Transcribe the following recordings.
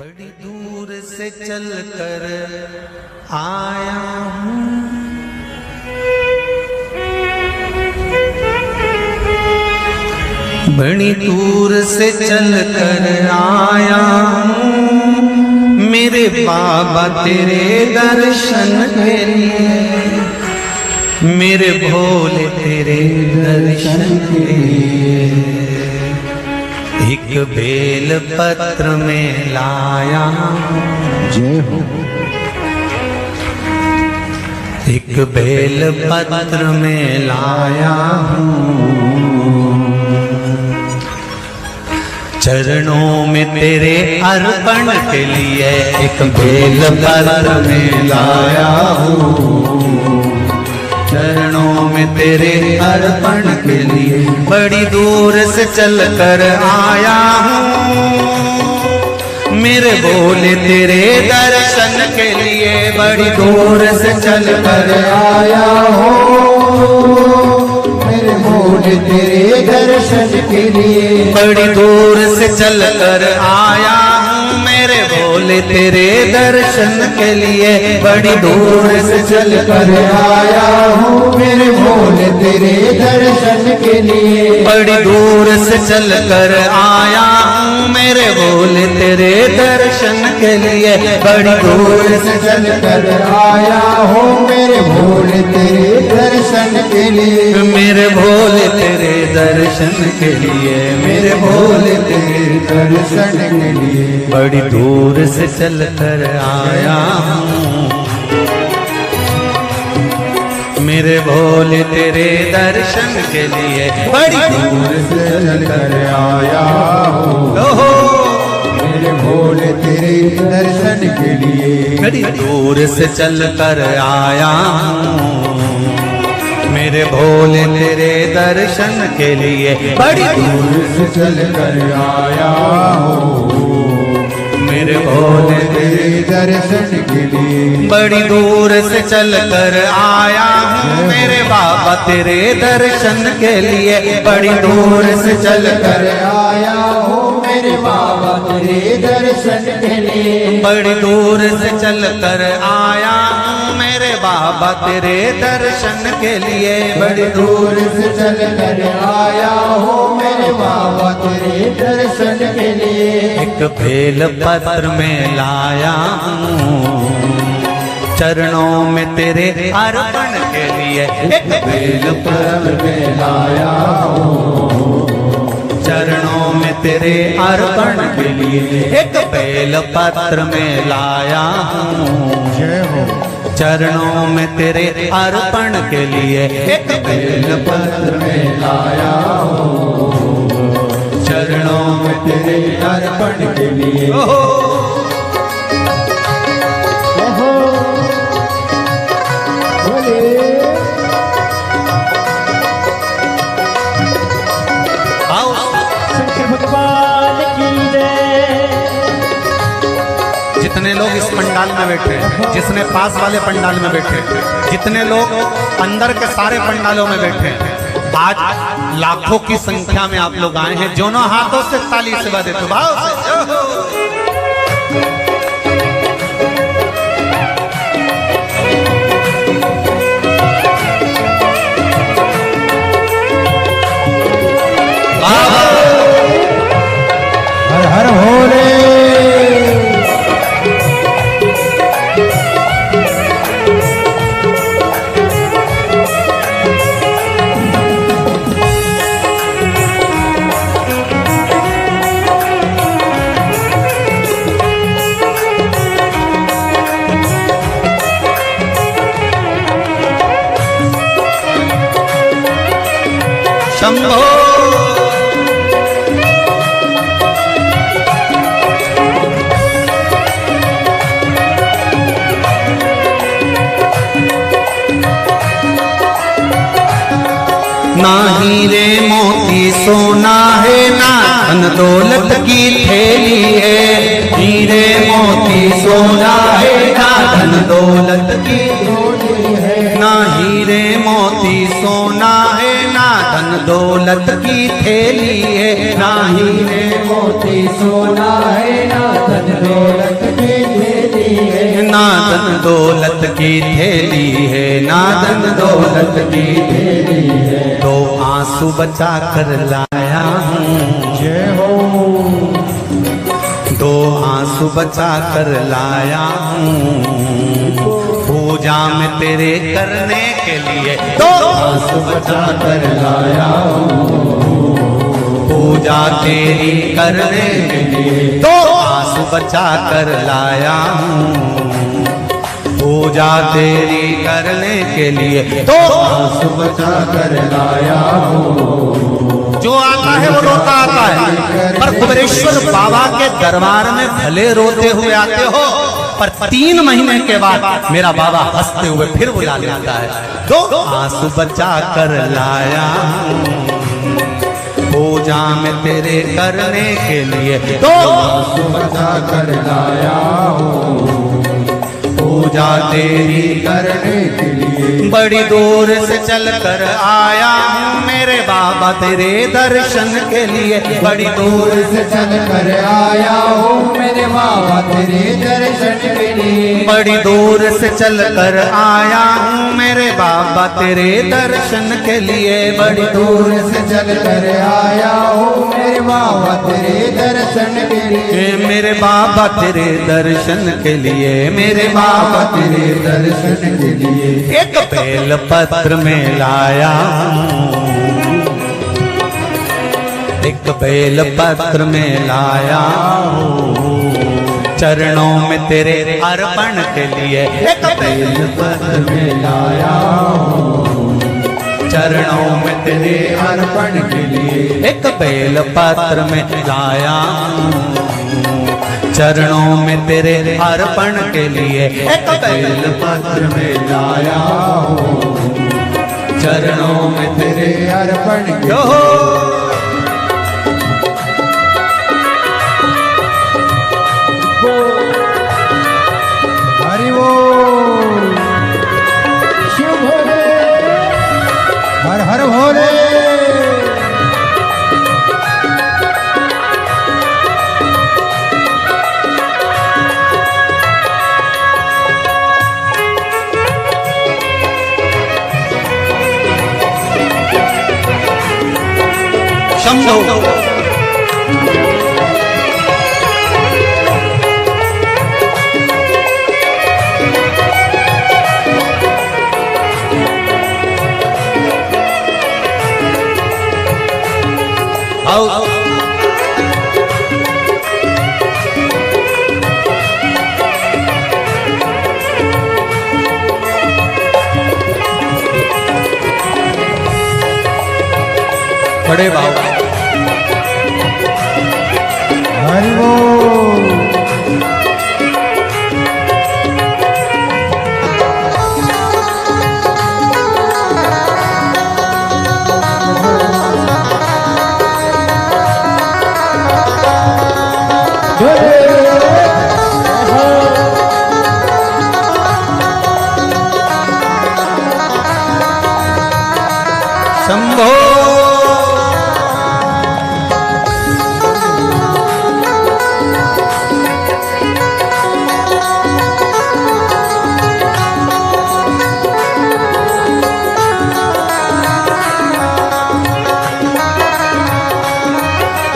बड़ी दूर से चल कर आया हूँ, बड़ी दूर से चल कर आया हूँ, मेरे बाबा तेरे दर्शन के लिए, मेरे भोले तेरे दर्शन के लिए। एक बेल पत्र में लाया जय हो। एक बेल पत्र में लाया हूँ, चरणों में तेरे अर्पण के लिए एक बेल पत्र में लाया हूँ, चरणों में तेरे अर्पण के लिए। बड़ी दूर से चल कर आया हूँ, मेरे भोले तेरे दर्शन के लिए। बड़ी दूर से चल कर आया हूँ, मेरे भोले तेरे दर्शन के लिए। बड़ी दूर से चल कर आया हूँ, मेरे भोले तेरे दर्शन के लिए। बड़ी दूर से चल कर आया हूँ, मेरे भोले तेरे दर्शन के लिए। बड़ी दूर से चल कर आया हूँ, मेरे भोले तेरे दर्शन के लिए। बड़ी दूर से चल कर आया हूँ, मेरे भोले तेरे दर्शन के लिए। मेरे भोले तेरे दर्शन के लिए, मेरे भोले तेरे दर्शन के लिए। बड़ी दूर से चल कर आया हूँ, मेरे भोले तेरे दर्शन के लिए। बड़ी दूर से चल कर आया हूँ, ओहो, मेरे भोले तेरे दर्शन के लिए। बड़ी दूर से चल कर आया हूँ, मेरे भोले तेरे दर्शन के लिए। बड़ी दूर से चल कर आया हूँ, मेरे भोले तेरे दर्शन के लिए। बड़ी दूर से चल कर आया हूँ, मेरे बाबा तेरे दर्शन के लिए। बड़ी दूर से चल कर आया हूँ, मेरे बाबा तेरे दर्शन के लिए। बड़ी दूर से चल कर आया हूँ, मेरे बाबा तेरे दर्शन के लिए। बड़ी दूर से चल कर आया हूँ, मेरे बाबा तेरे दर्शन के लिए। एक बेल पत्र में लाया हूँ, चरणों में तेरे अर्पण के लिए। एक बेल पत्र में लाया हूँ, चरणों में तेरे अर्पण के लिए। एक बेल पत्र में लाया हूँ, जय हो। चरणों में तेरे अर्पण के लिए। एक बेल पत्र में लाया हूँ, चरणों में तेरे अर्पण के लिए। भगवान की जय। जितने लोग इस पंडाल में बैठे, जिसने पास वाले पंडाल में बैठे, जितने लोग अंदर के सारे पंडालों में बैठे, आज लाखों की संख्या में आप लोग आए हैं। दोनों हाथों से ताली से बजा देते भाव से। हर हर भोले। शंभो ना हीरे मोती सोना है, ना धन दौलत की थैली है। हीरे मोती सोना है, ना धन दौलत की थैली है। ना हीरे मोती सोना है, ना धन दौलत की थैली है, ना हीरे मोती सोना है, ना धन दौलत की थैली है, ना धन दौलत की थैली है, ना धन दौलत की थैली है। दो आंसू बचा कर लाया हूँ, जय हो। दो आंसू बचा कर लाया हूँ, पूजा में तेरे करने के लिए दो आंसू बचा कर लाया हूँ, पूजा तेरी करने के लिए दो आंसू बचा कर लाया हूँ, पूजा तेरी करने के लिए दो आंसू बचा कर लाया हूँ। जो आता है वो रोता आता है, पर कुबेरेश्वर बाबा के दरबार में भले रोते हुए आते हो, पर 3 महीने के बाद मेरा बाबा हंसते हुए फिर बुला लेता है। दो आंसू बचा कर लाया हूँ, पूजा में तेरे करने के लिए दो आंसू बचा कर लाया हूँ, पूजा तेरी करने के लिए। बड़ी दूर से चल कर आया हूँ मेरे बाबा तेरे दर्शन के लिए, बड़ी दूर से चल कर आया हूँ मेरे बाबा तेरे दर्शन के लिए। बड़ी दूर से चल कर आया हूँ मेरे बाबा तेरे दर्शन के लिए, बड़ी दूर से चल कर आया हूँ मेरे बाबा तेरे दर्शन के लिए। मेरे बाबा तेरे दर्शन के लिए, मेरे बाबा तेरे दर्शन के लिए। एक बेल पत्र में लाया हूँ, एक बेल पत्र में लाया हूँ, चरणों में तेरे अर्पण के लिए एक बेल पत्र में लाया हूँ, चरणों में तेरे अर्पण के लिए। एक बेल पत्र में लाया हूँ, चरणों में तेरे अर्पण के लिए एक बेल पत्र में लाया हूँ, चरणों में तेरे अर्पण के जो हरि वो शिव भोले, हर हर भोले। शंभो आओ बड़े बाबा हरि वो शंभो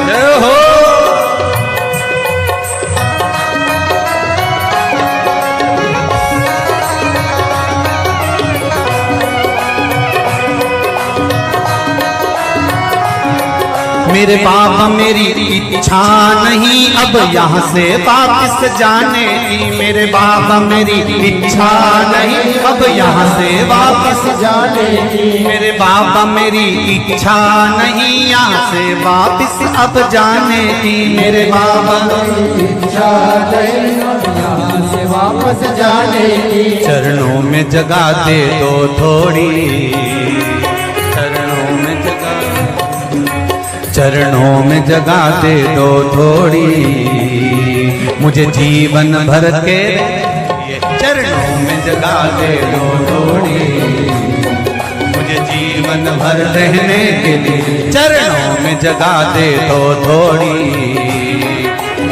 जय हो मेरे बाबा मेरी इच्छा नहीं अब यहाँ से वापस जाने की, मेरे बाबा मेरी इच्छा नहीं अब यहाँ से वापस जाने की। मेरे बाबा मेरी इच्छा नहीं यहाँ से वापस अब जाने की, मेरे बाबा इच्छा नहीं यहाँ से वापस जाने की। चरणों में जगह दे दो थोड़ी, चरणों में जगह, चरणों में जगह दे दो थोड़ी, मुझे जीवन भर के चरणों में जगह दे दो थोड़ी, मुझे जीवन भर रहने के लिए चरणों में जगह दे तो थोड़ी।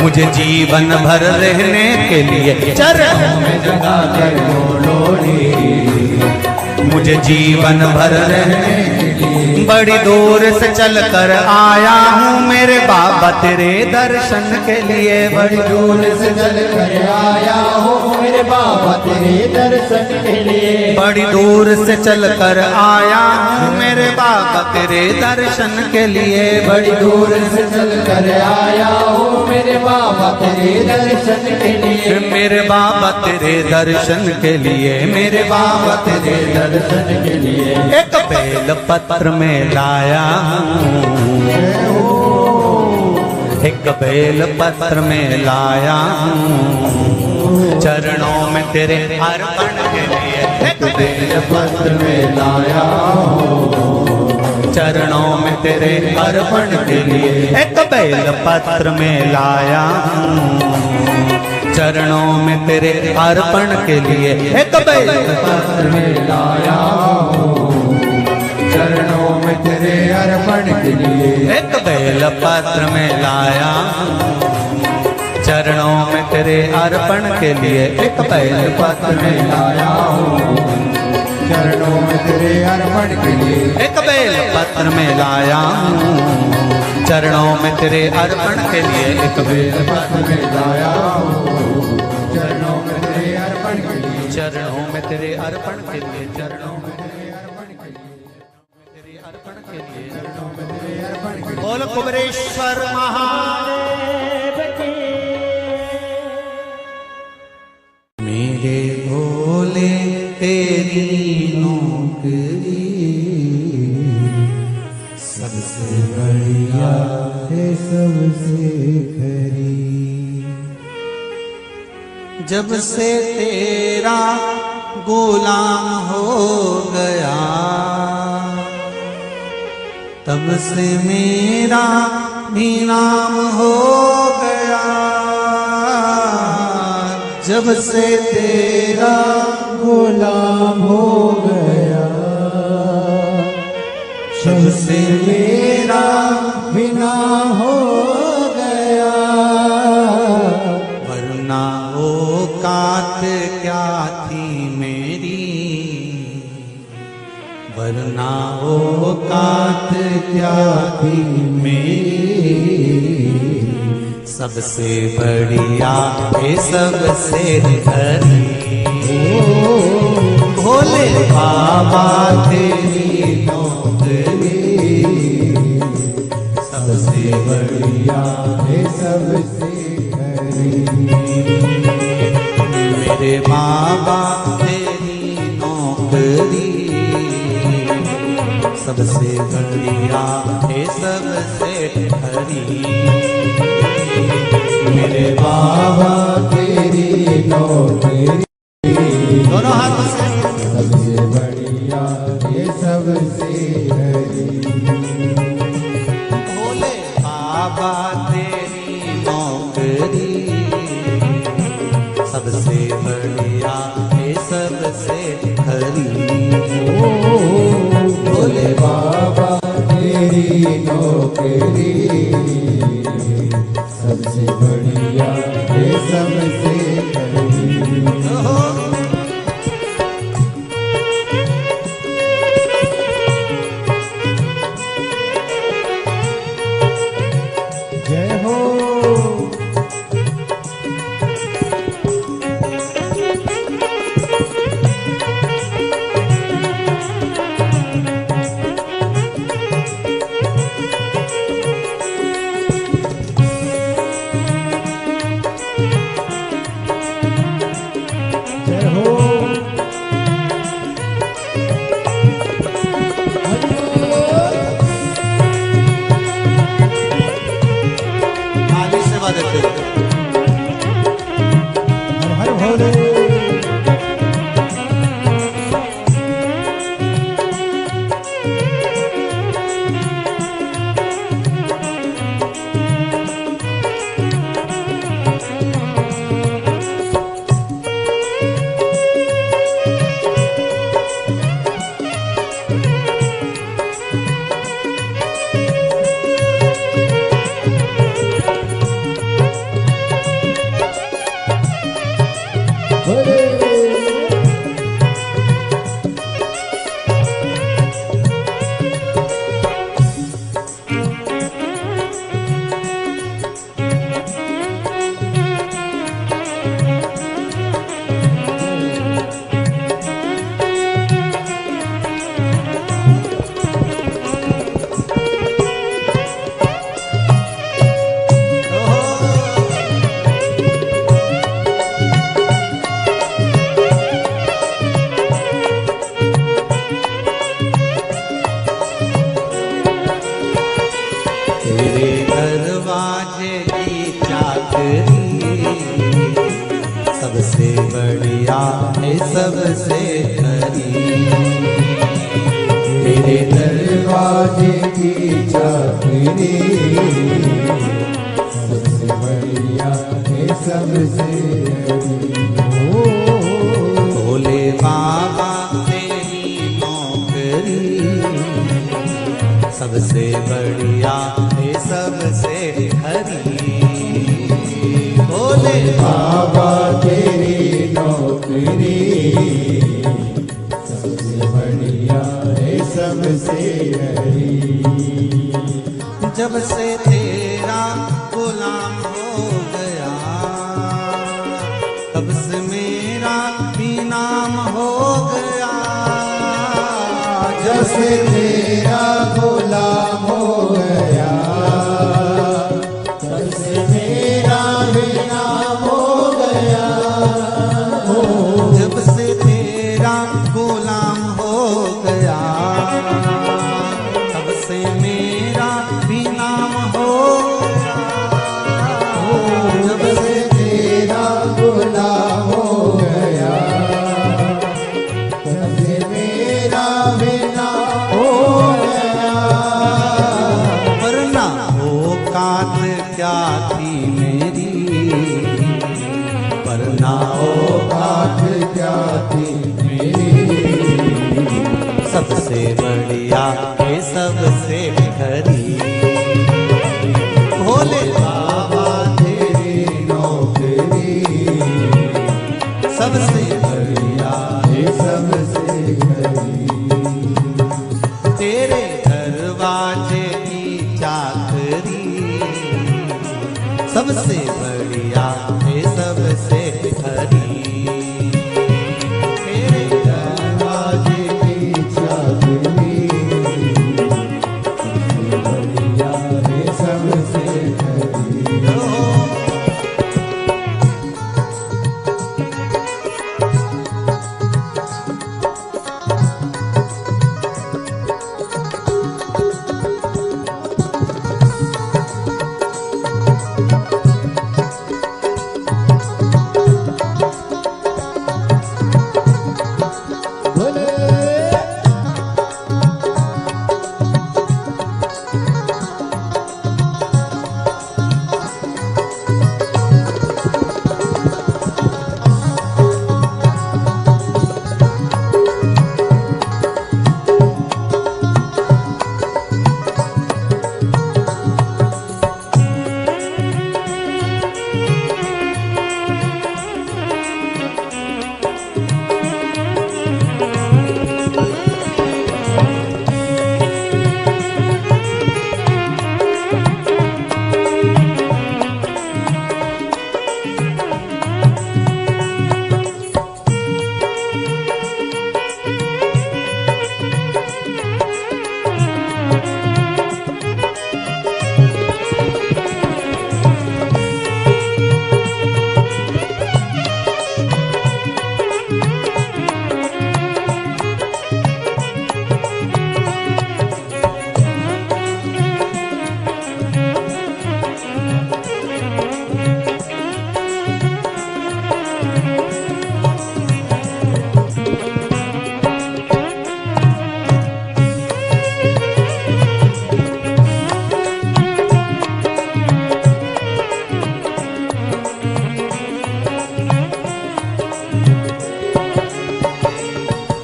मुझे जीवन भर रहने के लिए चरणों में जगह दे तो लोड़ी। मुझे जीवन भर रहने के लिए बड़ी दूर से चल कर आया हूँ मेरे बाबा तेरे दर्शन के लिए। बड़ी दूर से चल कर आया हूँ मेरे बाबा तेरे दर्शन के लिए। बड़ी दूर से चल कर आया हूँ मेरे बाबा तेरे दर्शन के लिए। बड़ी दूर से चल कर आया हूँ मेरे बाबा तेरे दर्शन के लिए। मेरे बाबा तेरे दर्शन के लिए, मेरे बाबा तेरे दर्शन के लिए एक बेल पत्र में लाया हूँ। एक बेल पत्र में लाया हूँ चरणों में तेरे अर्पण के लिए। एक बेल पत्र में लाया हूँ चरणों में तेरे अर्पण के लिए। एक बेल पत्र में लाया हूँ चरणों में तेरे अर्पण के लिए। एक बेल पत्र में लाया हूँ चरणों में तेरे अर्पण के लिए। एक बेल पत्र में लाया चरणों में तेरे अर्पण के लिए। एक बेल पत्र में लाया हूँ चरणों में तेरे अर्पण के लिए। एक बेल पत्र में लाया हूँ चरणों में तेरे अर्पण के लिए। एक बेल पत्र में लाया हूँ चरणों में तेरे अर्पण के लिए। चरणों में तेरे अर्पण के लिए। चरणों में तेरे अर्पण के लिए। तेरे अर्पण के लिए। चरणों में तेरे अर्पण के लिए। बोल कुबरेश्वर महादेव की। मेरे भोले तेरी नौकरी सबसे बढ़िया है सबसे खरी। जब से तेरा गुलाम हो गया तब से मेरा भी नाम हो गया। जब से तेरा गुलाम हो गया जब से मेरा बिना हो गया। वरना औकात क्या थी मेरी, वरना औकात क्या थी मेरी। सबसे बढ़िया है सबसे हरी। भोले बाबा तेरी नौकरी सबसे बढ़िया है सबसे खरी। मेरे बाबा तेरी नौकरी सबसे बढ़िया है सबसे हरी। मेरे बाबा तेरी नौकरी दोनों हाथों से सबसे बढ़िया ये सबसे हरी। भोले बाबा तेरी नौकरी सबसे बढ़िया है सबसे हरी। भोले बाबा तेरी नौकरी सबसे बढ़िया ये सबसे हरी। जय हो सबसे बढ़िया है सबसे खरी, तेरे दरवाजे की चाकरी सबसे बढ़िया है सबसे भोले बाबा तेरी नौकरी सबसे बढ़िया है सबसे खरी। भोले बाबा तेरी नौकरी सबसे बढ़िया है सबसे हरी। जब से तेरा गुलाम हो गया तब से मेरा भी नाम हो गया। जब से तेरा गुलाम हो गया तब से मेरा भी नाम हो गया। जब से तेरा गुलाम हो गया तब से मेरा भी नाम हो गया। जब से तेरा गुलाम हो गया तब से मेरा भी नाम हो गया। वरना औकात क्या थी मेरी, वरना औकात क्या थी मेरी, सबसे बढ़िया है सबसे खरी। भोले बाबा तेरी नौकरी सबसे बढ़िया है सबसे हरी। तेरे दरवाजे की चाकरी सबसे बढ़िया है सबसे खरी। तेरे दरवाजे की चाकरी सबसे बढ़िया है सबसे हरी।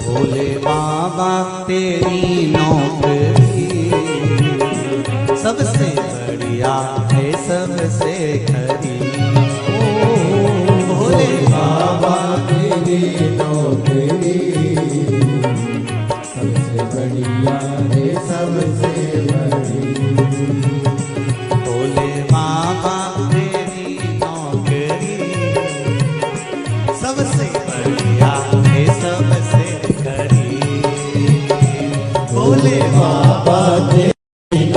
भोले बाबा तेरी नौकरी सबसे बढ़िया है सबसे खरी। भोले बाबा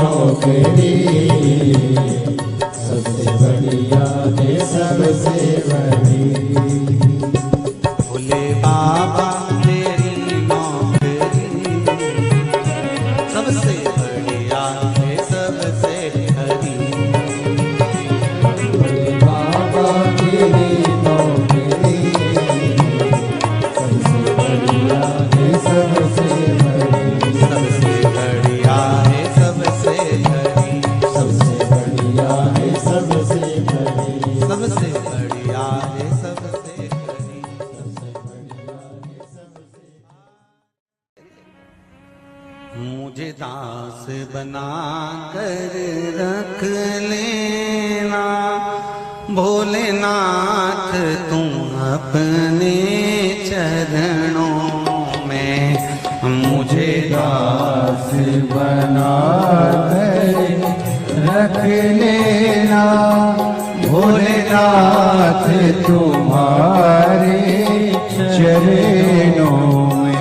नौकरी सबसे बढ़िया है सबसे बड़ी। भोले बाबा तेरी नौकरी सबसे बढ़िया है सबसे हरी। भोले बाबा तेरी नौकरी सबसे बढ़िया है सबसे बड़ी। सबसे बढ़िया है सबसे हरी। सबसे बढ़िया है सबसे बड़ी। सबसे बढ़िया है सबसे हरी। मुझे दास बना कर रख लेना भोलेनाथ तुम अपने चरणों में। मुझे दास बना कर रख लेना भोलेनाथ तुम्हारे चरणों में।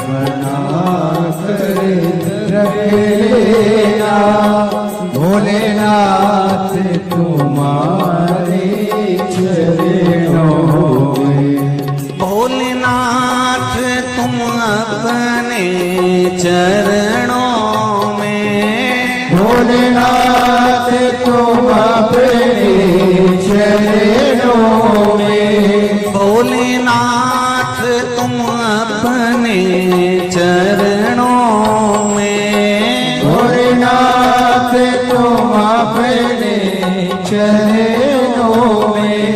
बना कर रख लेना भोलेनाथ तुम्हारे चरणों में। भोलेनाथ तुम अपने चरणों में। भोलेनाथ तुम अपने चरणों में। भोलेनाथ तुम अपने चरणों में। भोलेनाथ तुम अपने चरणों में।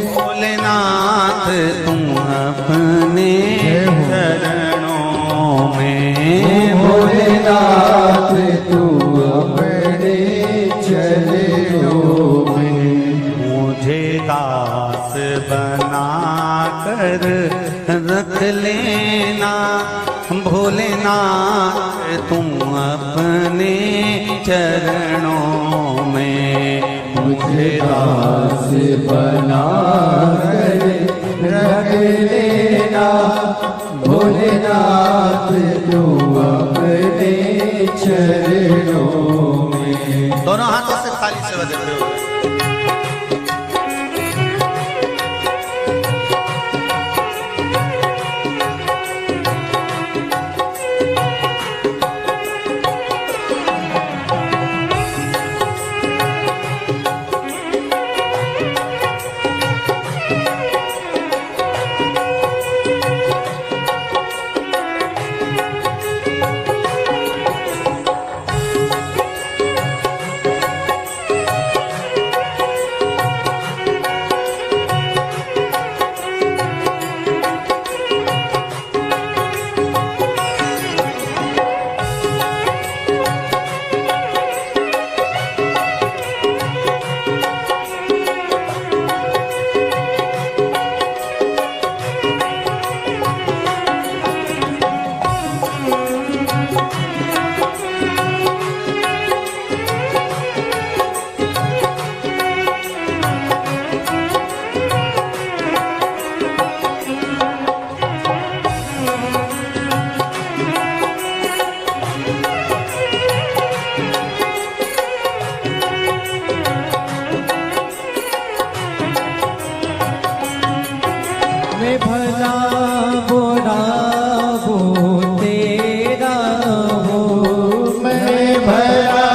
भोलेनाथ तुम अपने चरणों में। भोलेनाथ तुम अपने चरणों में। मुझे दास बना कर रख लेना भोलेनाथ तुम अपने चरणों में। मुझे दास बना कर रख लेना भोलेनाथ तुम अपने चरणों में। दोनों हाथों से थाली से बजाते हुए मैं भला बुरा वो तेरा हो। मैं भला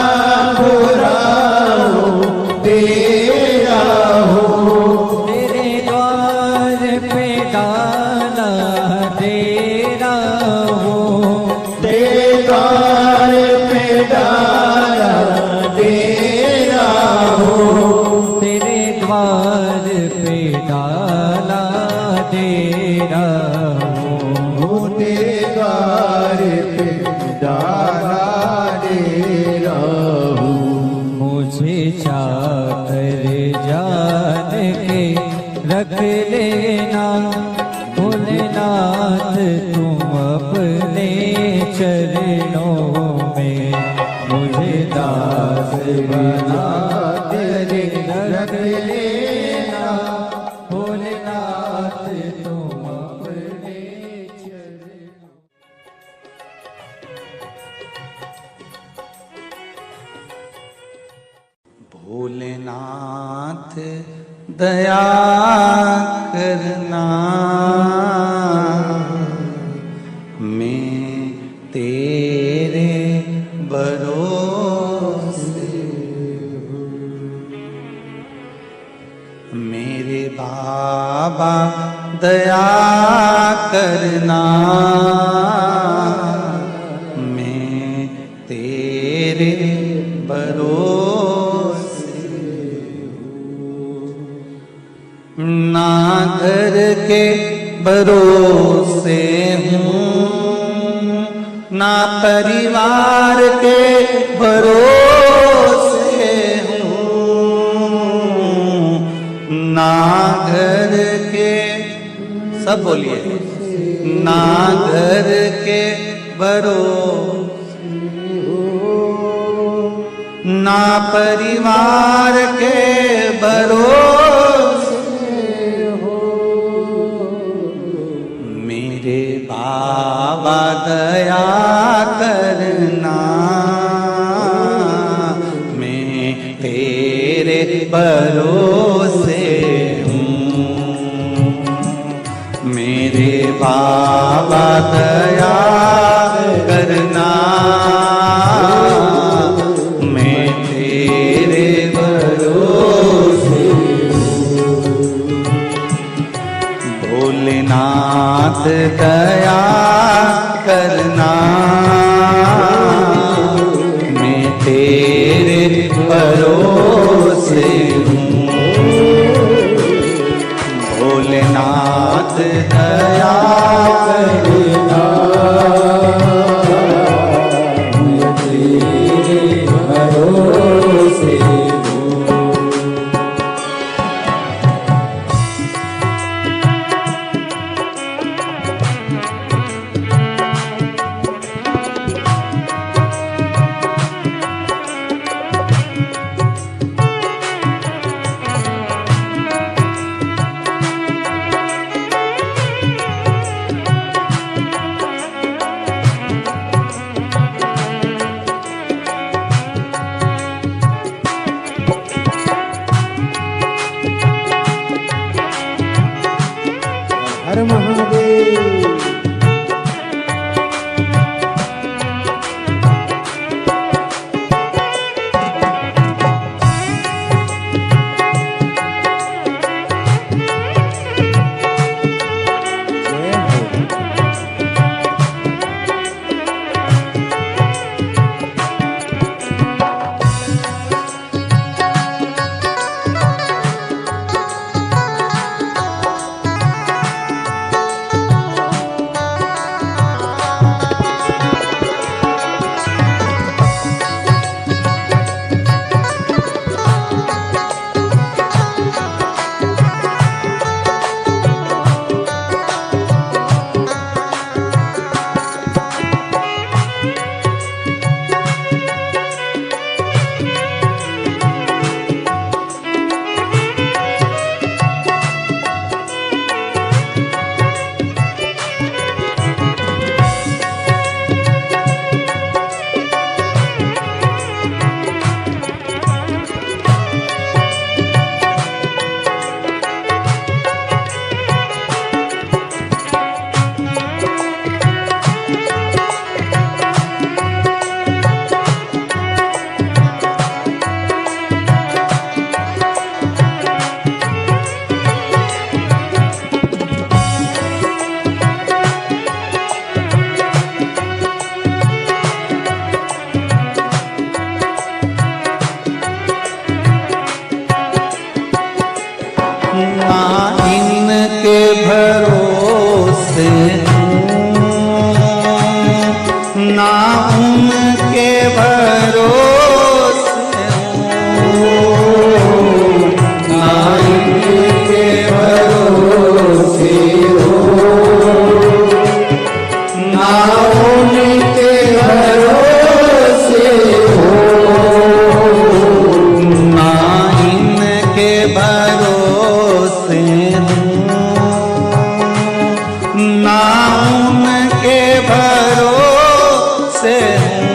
बुरा हूँ तेरा हूँ। तेरे द्वार पे डाला तेरा हो। तेरे द्वार पे डाला तेरा हूँ। तेरे द्वार पे डाला तेरा हो। तेरे द्वार पे डाला तेरा हूँ। मुझे चाकर जान के रख लेना भोलेनाथ तुम अपने चरणों में। मुझे दास बना तेरे रख लेना भोलेनाथ तुम अपने चरणों। नाथ दया करना, मैं तेरे भरोसे हूँ। मेरे बाबा दया करना, मैं तेरे भरोसे हूँ। ना घर के भरोसे हूँ, ना परिवार के भरोसे हूँ, ना घर के, सब बोलिए, ना घर के भरोसे हूँ, ना परिवार के भरोसे हो। मेरे बाबा दया करना, मैं तेरे भरोसे हूँ। मेरे बाबा दया करना, मैं तेरे भरोसे हूँ। भोलेनाथ दया करना, मैं तेरे भरोसे हूँ। भोलेनाथ दया करना, मैं तेरे भरोसे हूँ। हर महादेव। इनके भरोसे ना उनके भरोसे ना इनके भरोसे ना उनके भरोसे ना इनके भरोसे ना उनके भरोसे हूँ।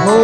हो।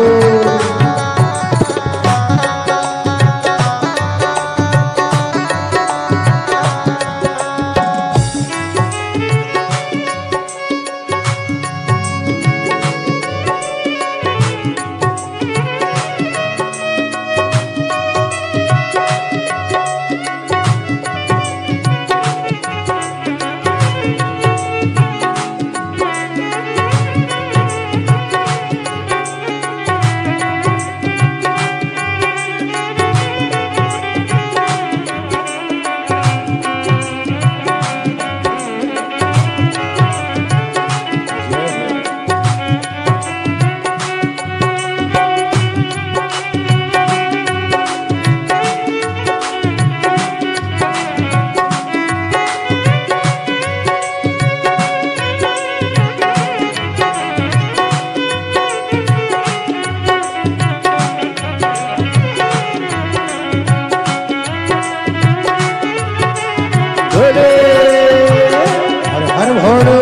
हर हर भोले।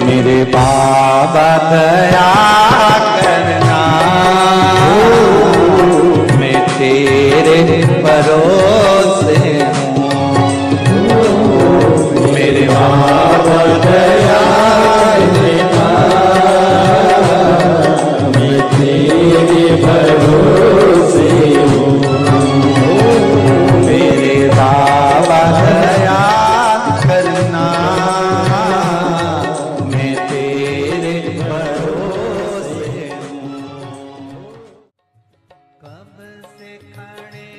मेरे बाबा दया करना, मैं तेरे भरोसे हूँ। मेरे बाबा दया करना, मैं तेरे भरोसे हूँ। मेरे बाबा दया करना, मैं तेरे भरोसे हूँ। कब से खड़े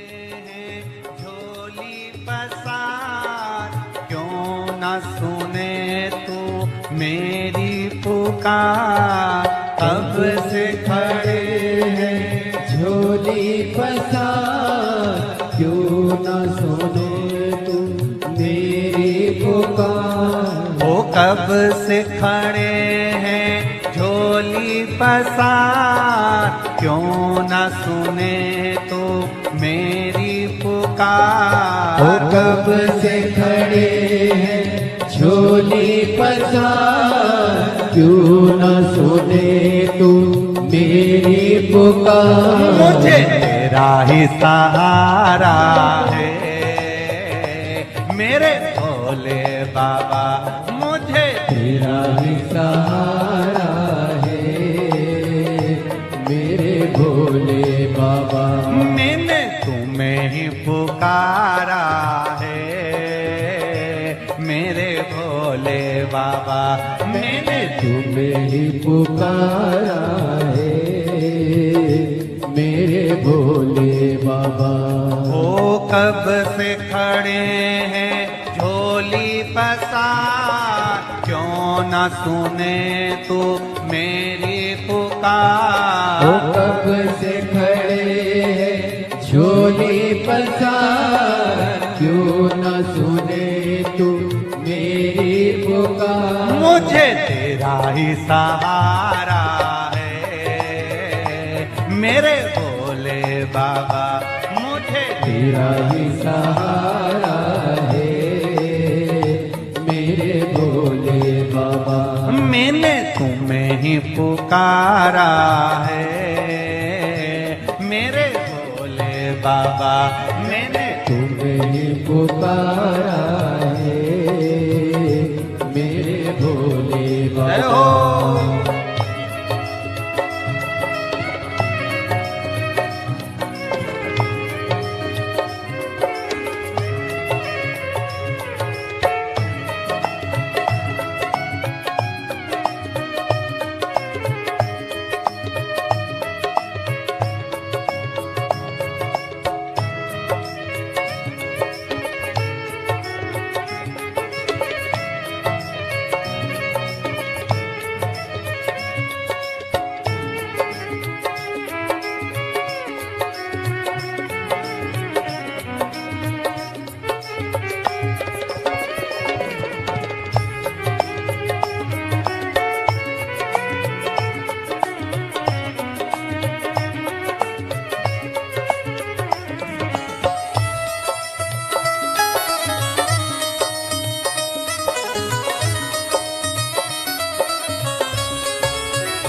हैं झोली पसार, क्यों न सुने तू मेरी पुकार। कब से खड़े हैं झोली पसार, क्यों न सुने तू मेरी पुकार। ओ कब से खड़े हैं झोली पसार, क्यों न सुने तो मेरी पुकार। ओ कब से खड़े हैं झोली पसार, क्यों न सुने तू मेरी पुकार। मुझे तेरा ही सहारा है मेरे भोले बाबा, मुझे तेरा ही सहारा है मेरे भोले बाबा। मैंने तुम्हें ही पुकारा है मेरे भोले बाबा। मैंने तुम्हें ही पुकारा है मेरे भोले बाबा। ओ कब से खड़े हैं झोली पसार, क्यों न सुने तू मेरी पुकार। ओ कब से खड़े हैं झोली पसार, क्यों न सुने तू मेरी पुकार। मुझे तेरा ही सहारा है मेरे भोले बाबा, मुझे तेरा ही सहारा है मेरे भोले बाबा। मैंने तुम्हें ही पुकारा है मेरे भोले बाबा। मैंने तुम्हें ही पुकारा है मेरे भोले जय बाबा। हो।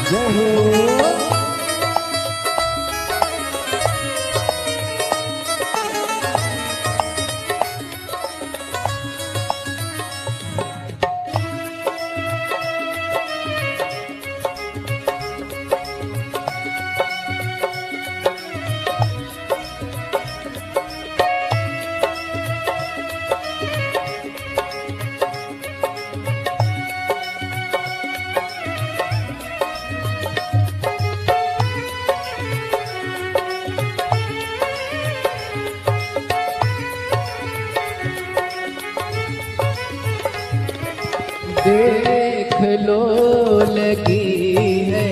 जय हो। देख लो लगी है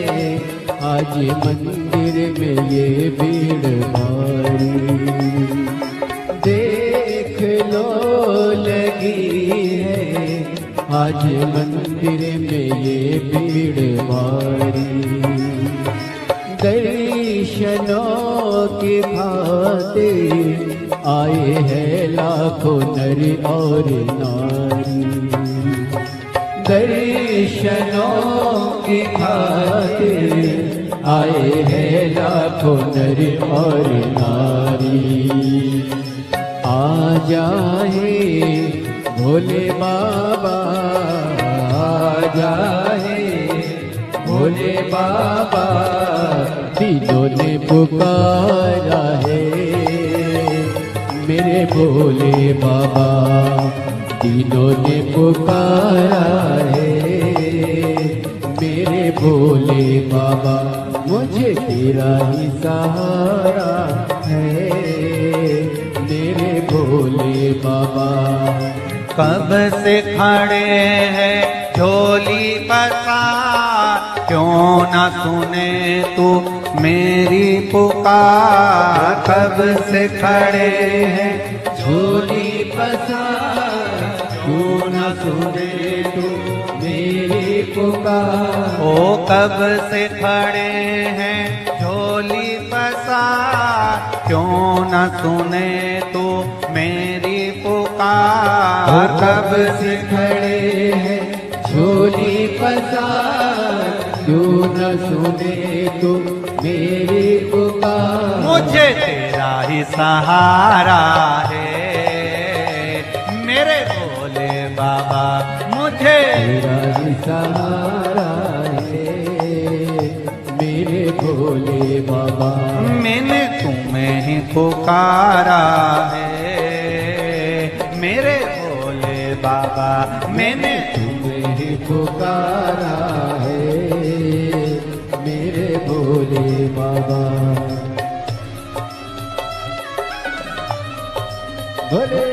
आज मंदिर में ये भीड़ भारी। देख लो लगी है आज मंदिर में ये भीड़ भारी। दर्शनों की खातिर आए हैं लाखों नर और नारी। दर्शनों की खातिर आए हैं लाखों नर और नारी। आ जाए भोले बाबा, आ जाए भोले बाबा, तीनों ने पुकारा है मेरे भोले बाबा। तीनों ने पुकारा है मेरे भोले बाबा। मुझे तेरा ही सहारा है मेरे भोले बाबा। कब से खड़े हैं झोली पसार, क्यों न सुने तू मेरी पुकार। कब से खड़े हैं झोली पसार, क्यों न सुने तू मेरी पुकार। ओ कब से खड़े हैं झोली पसार, क्यों न सुने तू मेरी पुकार। कब से खड़े हैं झोली पसार, क्यों न सुने तू मेरी पुकार। मुझे तेरा ही सहारा है मेरे भोले बाबा। मुझे तेरा ही सहारा है मेरे भोले बाबा। मैंने तुम्हें ही पुकारा है मेरे भोले बाबा। मैंने तुम्हें ही पुकारा है मेरे भोले बाबा। भोले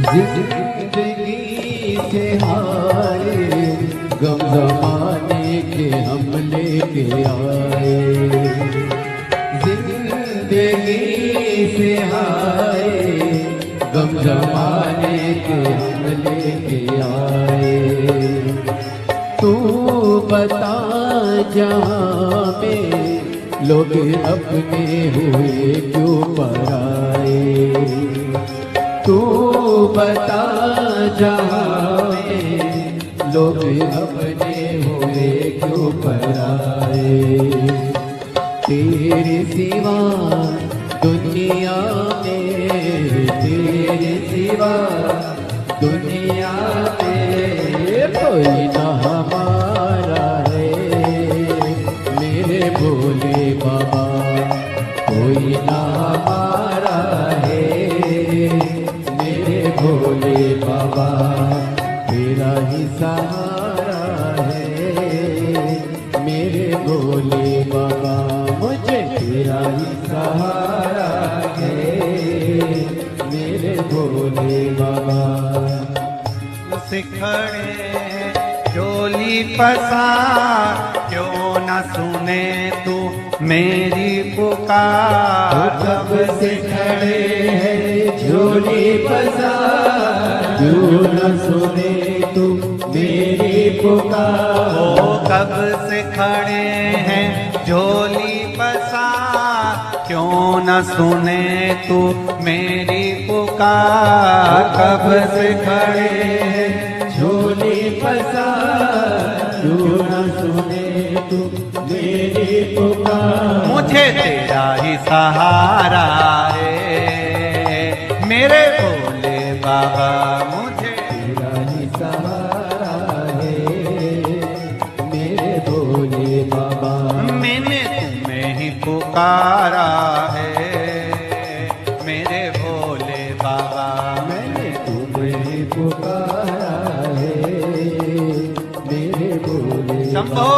जिंदगी से हारे गम जमाने के हम लेके आए। जिंदगी जिंदगी से हाय गम जमाने के हम लेके आए। तू बता जहाँ में लोग अपने हुए क्यों पराए। तू बता जहाँ में लोग अपने हुए क्यों पराए। तेरे सिवा दुनिया में, तेरे सिवा दुनिया में कोई ना हमारा है मेरे भोले बाबा, कोई ना हमारा है मेरे भोले बाबा। तेरा ही सहारा है मेरे भोले बाबा, मुझे तेरा ही सहारा है मेरे भोले बाबा। सिखड़े झोली पसार क्यों न सुने तू मेरी पुकार। कब से खड़े हैं झोली पसार क्यों न सुने तू मेरी पुकार। ओ कब से खड़े हैं झोली पसार क्यों न सुने तू मेरी पुकार। कब से खड़े हैं झोली पसार क्यों न सुने तू मेरी पुकार। मुझे तेरा ही सहारा है मेरे भोले बाबा, मुझे तेरा ही सहारा है मेरे भोले बाबा। मैंने तुम्हें ही पुकारा है मेरे भोले बाबा। मैंने तुम्हें पुकारा है मेरे भोले शंभो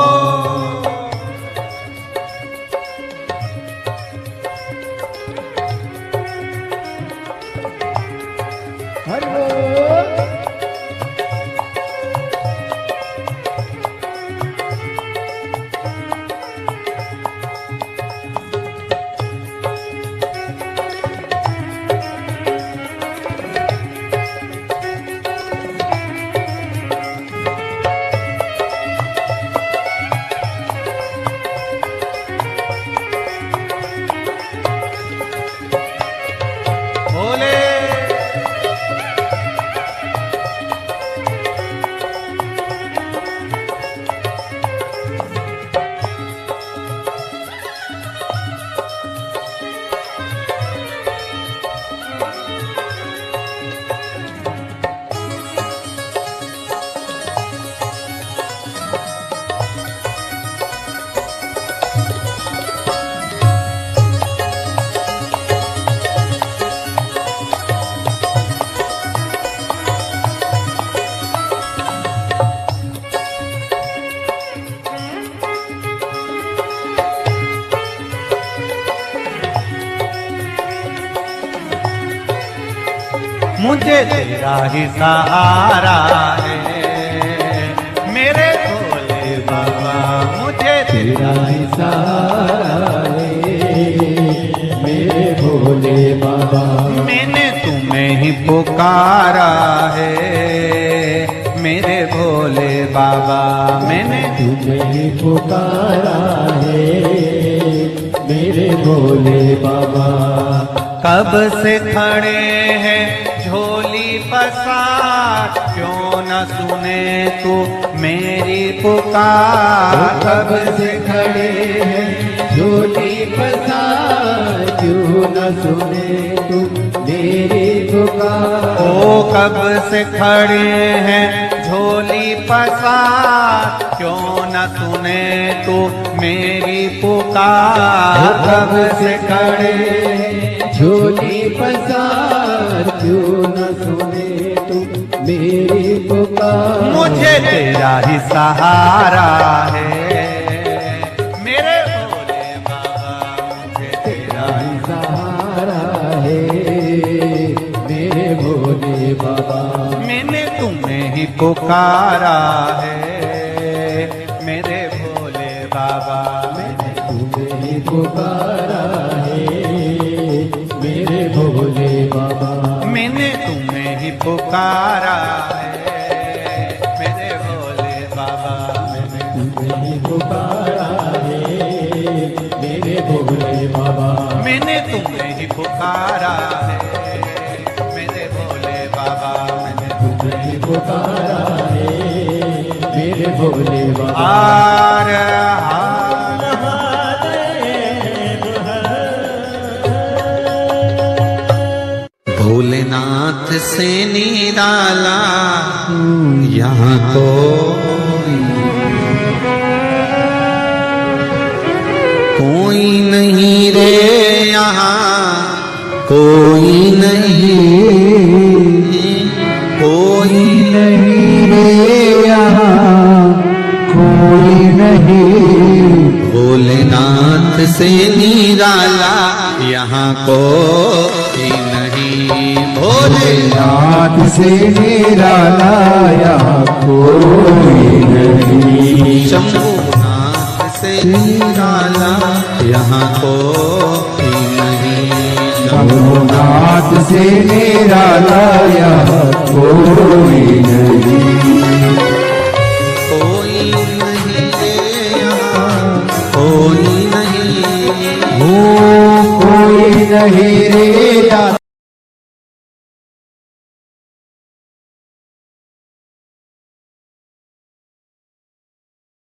हरि बोल। भोले मुझे तेरा ही सहारा है मेरे भोले बाबा। मुझे तेरा ही सहारा है मेरे भोले बाबा। मैंने तुम्हें ही पुकारा है मेरे भोले बाबा। मैंने तुम्हें ही पुकारा है मेरे भोले बाबा। कब से खड़े हैं झोली पसार क्यों न सुने तू मेरी पुकार। कब से खड़े हैं झोली पसार क्यों न सुने तू मेरी पुकार। ओ कब से खड़े हैं झोली पसार क्यों न सुने तू मेरी पुकार। कब से खड़े हैं झोली पसार क्यों न सुने तू मेरी पुकार। मुझे तेरा ही सहारा है मेरे भोले बाबा। मुझे तेरा ही सहारा है मेरे भोले बाबा। मैंने तुम्हें ही पुकारा है मेरे भोले बाबा। मैंने तुम्हें ही पुकारा है पुकारा है मेरे भोले बाबा मैंने तुम्हें ही पुकारा है मेरे भोले बाबा मैंने तुम्हें ही पुकारा है मेरे भोले बाबा मैंने तुम्हें ही पुकारा है मेरे भोले बाबा हार हार भोलेनाथ से निराला यहाँ कोई नहीं रे यहाँ कोई नहीं रे यहाँ कोई नहीं भोलेनाथ से निराला यहाँ कोई नहीं भोलेनाथ नाथ से निराला यहाँ कोई नहीं शंभुनाथ से निराला यहाँ कोई नहीं नाथ से निराला यहाँ कोई नहीं कोई नहीं रे यहाँ कोई नहीं कोई नहीं